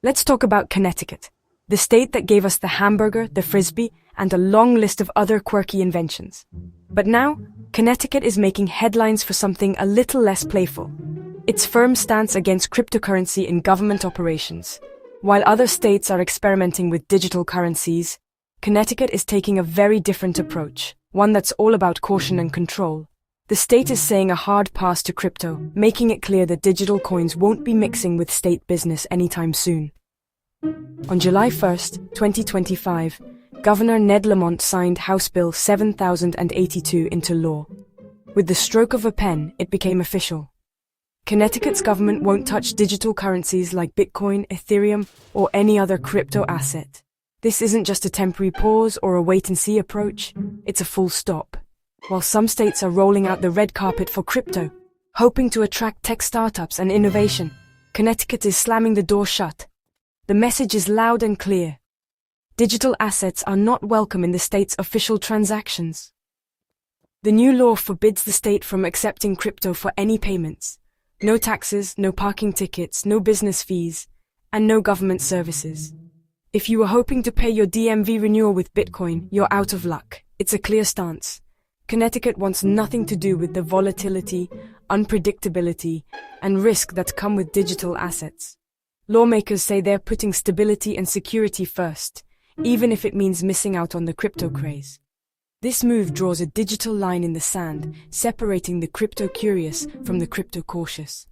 Let's talk about Connecticut, the state that gave us the hamburger, the frisbee, and a long list of other quirky inventions. But now, Connecticut is making headlines for something a little less playful. Its firm stance against cryptocurrency in government operations. While other states are experimenting with digital currencies, Connecticut is taking a very different approach, one that's all about caution and control. The state is saying a hard pass to crypto, making it clear that digital coins won't be mixing with state business anytime soon. On July 1st, 2025, Governor Ned Lamont signed House Bill 7082 into law. With the stroke of a pen, it became official. Connecticut's government won't touch digital currencies like Bitcoin, Ethereum, or any other crypto asset. This isn't just a temporary pause or a wait-and-see approach, it's a full stop. While some states are rolling out the red carpet for crypto, hoping to attract tech startups and innovation, Connecticut is slamming the door shut. The message is loud and clear. Digital assets are not welcome in the state's official transactions. The new law forbids the state from accepting crypto for any payments. No taxes, no parking tickets, no business fees, and no government services. If you were hoping to pay your DMV renewal with Bitcoin, you're out of luck. It's a clear stance. Connecticut wants nothing to do with the volatility, unpredictability, and risk that come with digital assets. Lawmakers say they're putting stability and security first, even if it means missing out on the crypto craze. This move draws a digital line in the sand, separating the crypto-curious from the crypto-cautious.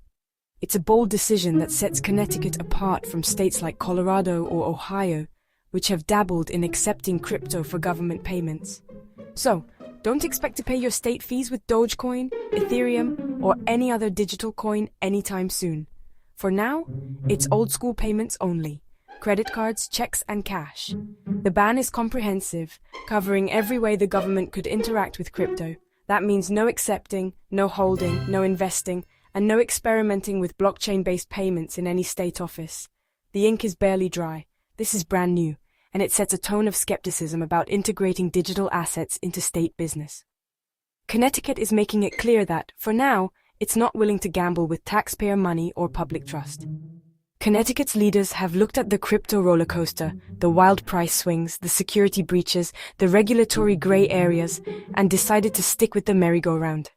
It's a bold decision that sets Connecticut apart from states like Colorado or Ohio, which have dabbled in accepting crypto for government payments. So, don't expect to pay your state fees with Dogecoin, Ethereum, or any other digital coin anytime soon. For now, it's old-school payments only. Credit cards, checks, and cash. The ban is comprehensive, covering every way the government could interact with crypto. That means no accepting, no holding, no investing, and no experimenting with blockchain-based payments in any state office. The ink is barely dry. This is brand new, and it sets a tone of skepticism about integrating digital assets into state business. Connecticut is making it clear that, for now, it's not willing to gamble with taxpayer money or public trust. Connecticut's leaders have looked at the crypto roller coaster, the wild price swings, the security breaches, the regulatory gray areas, and decided to stick with the merry-go-round.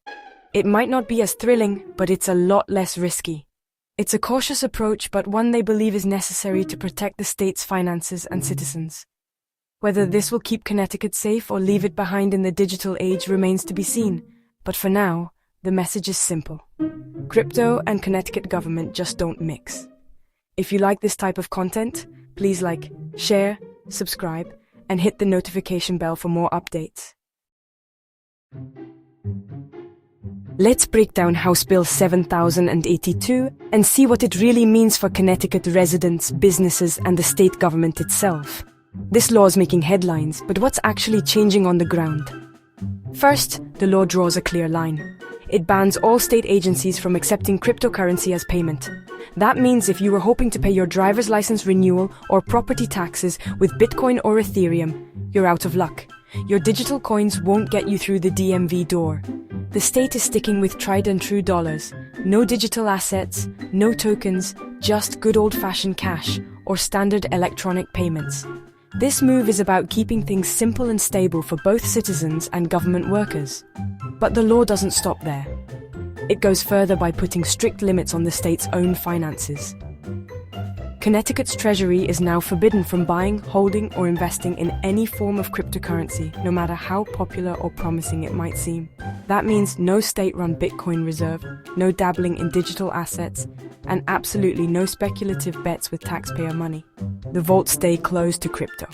It might not be as thrilling, but it's a lot less risky. It's a cautious approach, but one they believe is necessary to protect the state's finances and citizens. Whether this will keep Connecticut safe or leave it behind in the digital age remains to be seen. But for now, the message is simple. Crypto and Connecticut government just don't mix. If you like this type of content, please like, share, subscribe, and hit the notification bell for more updates. Let's break down House Bill 7082 and see what it really means for Connecticut residents, businesses, and the state government itself. This law is making headlines, but what's actually changing on the ground? First, the law draws a clear line. It bans all state agencies from accepting cryptocurrency as payment. That means if you were hoping to pay your driver's license renewal or property taxes with Bitcoin or Ethereum, you're out of luck. Your digital coins won't get you through the DMV door. The state is sticking with tried and true dollars. No digital assets, no tokens, just good old-fashioned cash or standard electronic payments. This move is about keeping things simple and stable for both citizens and government workers. But the law doesn't stop there. It goes further by putting strict limits on the state's own finances. Connecticut's treasury is now forbidden from buying, holding, or investing in any form of cryptocurrency, no matter how popular or promising it might seem. That means no state-run Bitcoin reserve, no dabbling in digital assets, and absolutely no speculative bets with taxpayer money. The vaults stay closed to crypto.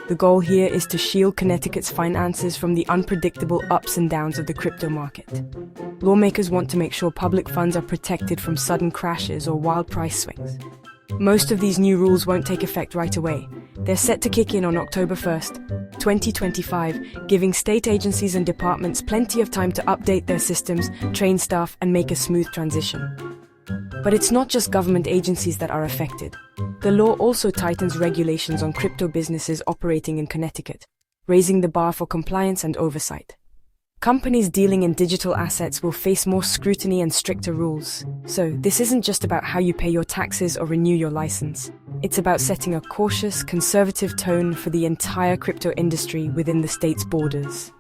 The goal here is to shield Connecticut's finances from the unpredictable ups and downs of the crypto market. Lawmakers want to make sure public funds are protected from sudden crashes or wild price swings. Most of these new rules won't take effect right away. They're set to kick in on October 1st, 2025, giving state agencies and departments plenty of time to update their systems, train staff, and make a smooth transition. But it's not just government agencies that are affected. The law also tightens regulations on crypto businesses operating in Connecticut, raising the bar for compliance and oversight. Companies dealing in digital assets will face more scrutiny and stricter rules. So, this isn't just about how you pay your taxes or renew your license. It's about setting a cautious, conservative tone for the entire crypto industry within the state's borders.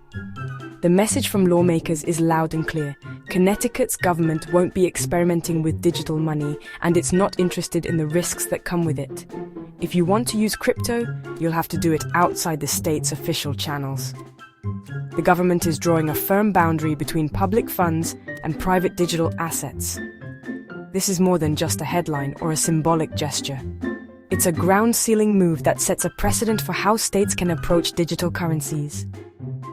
The message from lawmakers is loud and clear. Connecticut's government won't be experimenting with digital money, and it's not interested in the risks that come with it. If you want to use crypto, you'll have to do it outside the state's official channels. The government is drawing a firm boundary between public funds and private digital assets. This is more than just a headline or a symbolic gesture. It's a ground-sealing move that sets a precedent for how states can approach digital currencies.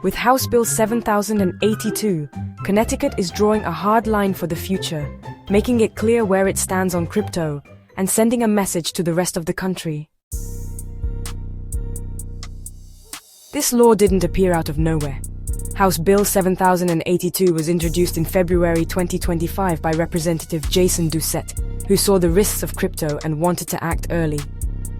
With House Bill 7082, Connecticut is drawing a hard line for the future, making it clear where it stands on crypto and sending a message to the rest of the country. This law didn't appear out of nowhere. House Bill 7082 was introduced in February 2025 by Representative Jason Doucette, who saw the risks of crypto and wanted to act early.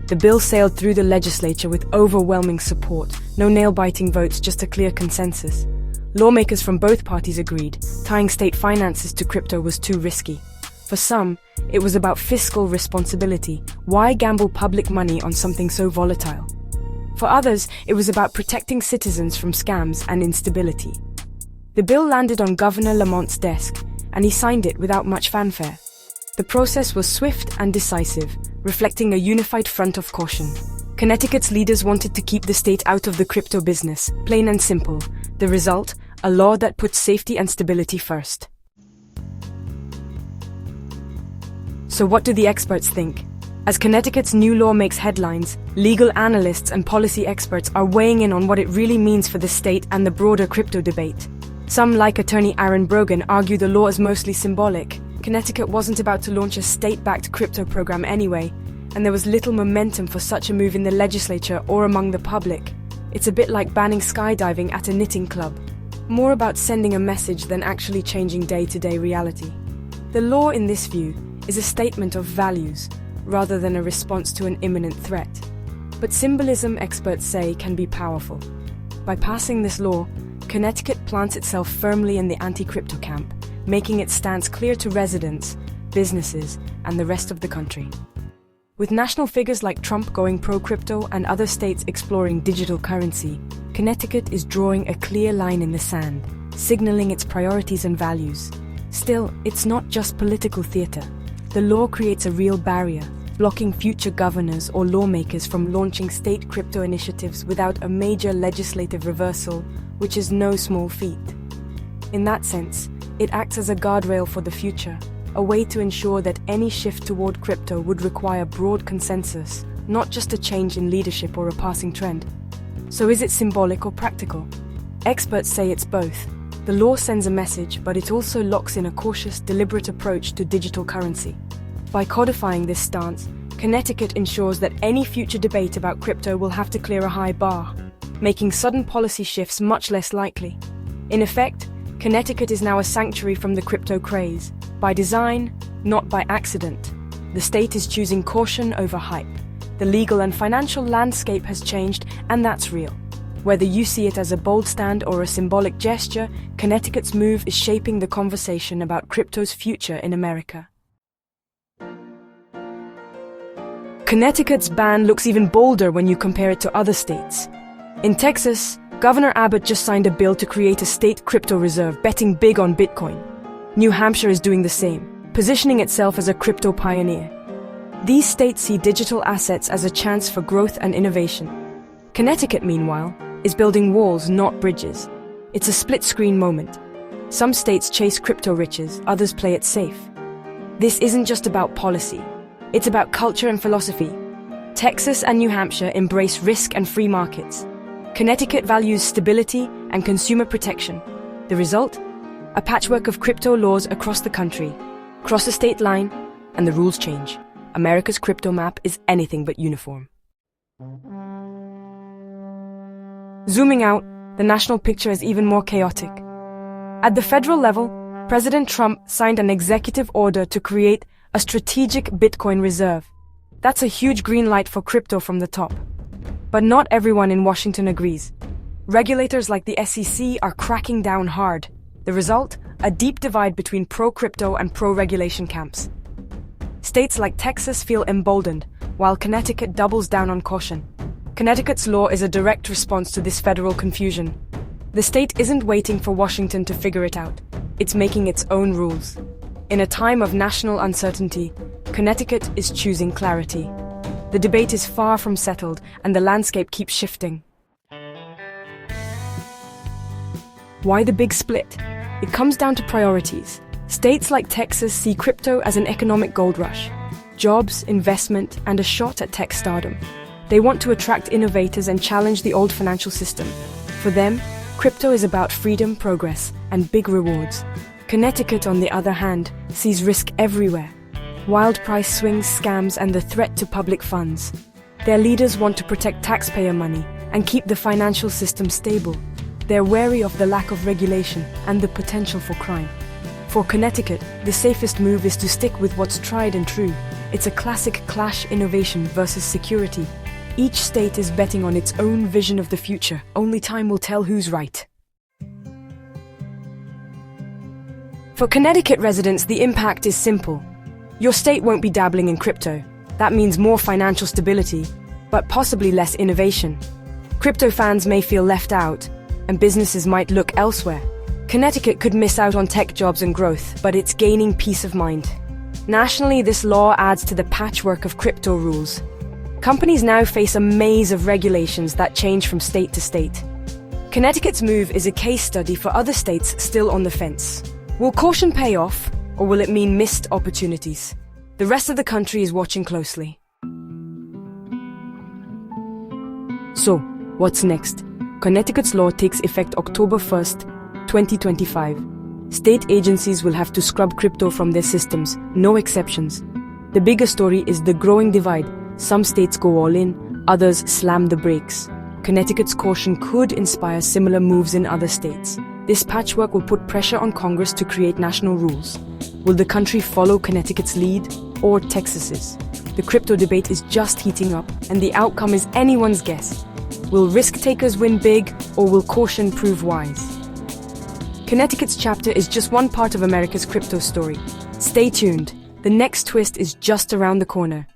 The bill sailed through the legislature with overwhelming support, no nail-biting votes, just a clear consensus. Lawmakers from both parties agreed, tying state finances to crypto was too risky. For some, it was about fiscal responsibility. Why gamble public money on something so volatile? For others, it was about protecting citizens from scams and instability. The bill landed on Governor Lamont's desk, and he signed it without much fanfare. The process was swift and decisive, reflecting a unified front of caution. Connecticut's leaders wanted to keep the state out of the crypto business, plain and simple. The result, a law that puts safety and stability first. So what do the experts think? As Connecticut's new law makes headlines, legal analysts and policy experts are weighing in on what it really means for the state and the broader crypto debate. Some, like attorney Aaron Brogan, argue the law is mostly symbolic. Connecticut wasn't about to launch a state-backed crypto program anyway, and there was little momentum for such a move in the legislature or among the public. It's a bit like banning skydiving at a knitting club. More about sending a message than actually changing day-to-day reality. The law, in this view, is a statement of values, rather than a response to an imminent threat. But symbolism, experts say, can be powerful. By passing this law, Connecticut plants itself firmly in the anti-crypto camp, making its stance clear to residents, businesses, and the rest of the country. With national figures like Trump going pro-crypto and other states exploring digital currency, Connecticut is drawing a clear line in the sand, signaling its priorities and values. Still, it's not just political theater. The law creates a real barrier, blocking future governors or lawmakers from launching state crypto initiatives without a major legislative reversal, which is no small feat. In that sense, it acts as a guardrail for the future, a way to ensure that any shift toward crypto would require broad consensus, not just a change in leadership or a passing trend. So is it symbolic or practical? Experts say it's both. The law sends a message, but it also locks in a cautious, deliberate approach to digital currency. By codifying this stance, Connecticut ensures that any future debate about crypto will have to clear a high bar, making sudden policy shifts much less likely. In effect, Connecticut is now a sanctuary from the crypto craze. By design, not by accident. The state is choosing caution over hype. The legal and financial landscape has changed, and that's real. Whether you see it as a bold stand or a symbolic gesture, Connecticut's move is shaping the conversation about crypto's future in America. Connecticut's ban looks even bolder when you compare it to other states. In Texas, Governor Abbott just signed a bill to create a state crypto reserve, betting big on Bitcoin. New Hampshire is doing the same, positioning itself as a crypto pioneer. These states see digital assets as a chance for growth and innovation. Connecticut, meanwhile, is building walls, not bridges. It's a split-screen moment. Some states chase crypto riches, others play it safe. This isn't just about policy. It's about culture and philosophy. Texas and New Hampshire embrace risk and free markets. Connecticut values stability and consumer protection. The result? A patchwork of crypto laws across the country. Cross a state line, and the rules change. America's crypto map is anything but uniform. Zooming out, the national picture is even more chaotic. At the federal level, President Trump signed an executive order to create a strategic Bitcoin reserve. That's a huge green light for crypto from the top. But not everyone in Washington agrees. Regulators like the SEC are cracking down hard. The result? A deep divide between pro-crypto and pro-regulation camps. States like Texas feel emboldened, while Connecticut doubles down on caution. Connecticut's law is a direct response to this federal confusion. The state isn't waiting for Washington to figure it out. It's making its own rules. In a time of national uncertainty, Connecticut is choosing clarity. The debate is far from settled, and the landscape keeps shifting. Why the big split? It comes down to priorities. States like Texas see crypto as an economic gold rush. Jobs, investment, and a shot at tech stardom. They want to attract innovators and challenge the old financial system. For them, crypto is about freedom, progress, and big rewards. Connecticut, on the other hand, sees risk everywhere. Wild price swings, scams, and the threat to public funds. Their leaders want to protect taxpayer money and keep the financial system stable. They're wary of the lack of regulation and the potential for crime. For Connecticut, the safest move is to stick with what's tried and true. It's a classic clash: innovation versus security. Each state is betting on its own vision of the future. Only time will tell who's right. For Connecticut residents, the impact is simple. Your state won't be dabbling in crypto. That means more financial stability, but possibly less innovation. Crypto fans may feel left out, and businesses might look elsewhere. Connecticut could miss out on tech jobs and growth, but it's gaining peace of mind. Nationally, this law adds to the patchwork of crypto rules. Companies now face a maze of regulations that change from state to state. Connecticut's move is a case study for other states still on the fence. Will caution pay off, or will it mean missed opportunities? The rest of the country is watching closely. So, what's next? Connecticut's law takes effect October 1st, 2025. State agencies will have to scrub crypto from their systems, no exceptions. The bigger story is the growing divide. Some states go all in, others slam the brakes. Connecticut's caution could inspire similar moves in other states. This patchwork will put pressure on Congress to create national rules. Will the country follow Connecticut's lead or Texas's? The crypto debate is just heating up, and the outcome is anyone's guess. Will risk-takers win big, or will caution prove wise? Connecticut's chapter is just one part of America's crypto story. Stay tuned. The next twist is just around the corner.